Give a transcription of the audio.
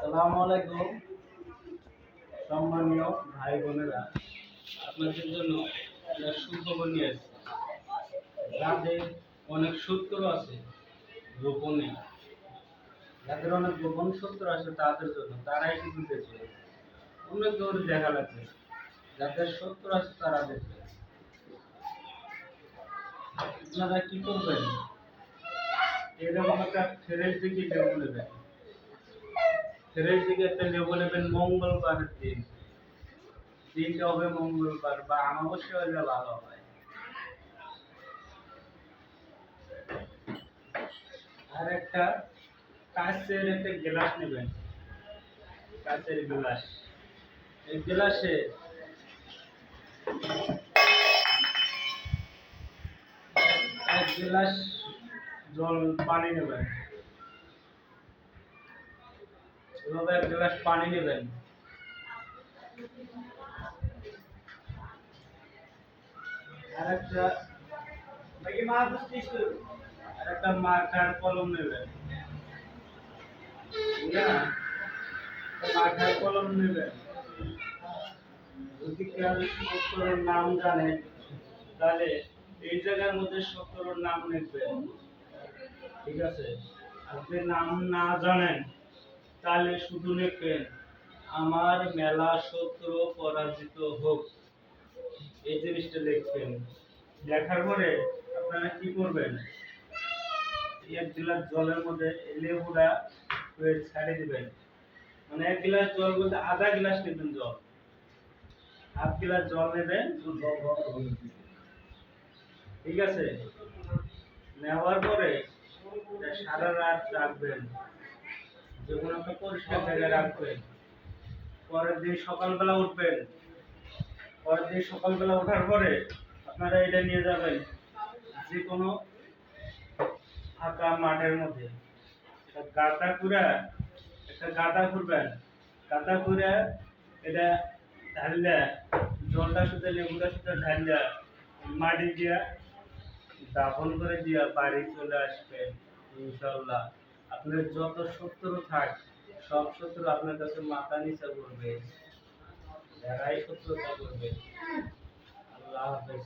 আসসালামু আলাইকুম সম্মানীয় ভাই বোনেরা, আপনাদের জন্য একটা সুখবর নিয়ে এসেছি। যাদের অনেক সূত্র আছে গোপনে, যাদের অনেক গোপন সূত্র আছে তাদের জন্য, তারাই কিন্তু দেখবে, অন্য কেউ দেখা লাগবে। যাদের সূত্র আছে তারা দেখবে। আপনারা কি করবেন? এরকম একটা ফ্রেশ দিকে লেবু নেবেন। ফ্রেশ দিকে একটা লেবু নেবেন মঙ্গলবারের দিন। দিনটা হবে মঙ্গলবার বা অমাবস্যা হলে ভালো হয়। আর একটা কাঁচের একটা গ্লাস নেবেন, কাঁচের গ্লাস। এই গ্লাসে এক গ্লাস জল পানি নেবেন। এভাবে এক গ্লাস পানি নেবেন। আর একটা মার্কার কলম নেবেন। না, মার্কার কলম নেবেন। যদি কেউ সত্তরের নাম জানে তাহলে এই জায়গার মধ্যে সত্তরের নাম লিখবেন। ঠিক আছে? আর যদি নাম না জানেন তাহলে শুধু লিখবেন আমার মেলা শত্রু পরাজিত হোক। এই জিনিসটা লিখবেন। লেখার পরে আপনারা কি করবেন? এক গ্লাস জলের মধ্যে লেবুটা ছাড়ে দিবেন। মানে এক গ্লাস জল বলতে আধা গ্লাস নেবেন জল, হাফ গ্লাস জল নেবেন। ঠিক আছে? নেওয়ার পরে সারা রাত রাখবেন, যে কোনো একটা পরিষ্কার জায়গায় রাখবেন। পরের দিন সকালবেলা উঠবেন। পরের দিন সকালবেলা ওঠার পরে আপনারা এটা নিয়ে যাবেন যে কোনো ফাঁকা মাঠের মধ্যে। একটা গাঁদা খুঁড়বেন। গাঁদা খুঁড়ে এটা ঢাললে, জলটা শুধু লেবুটা শুধু ঢাললে মাটি দিয়া দাফন করে দিয়া বাড়ি চলে আসবেন ইনশাল্লাহ। আপনার যত শত্রু থাক সব শত্রু আপনার কাছে মাথা নিচা করবে, যারাই শত্রুতা করবে। আল্লাহ হাফেজ।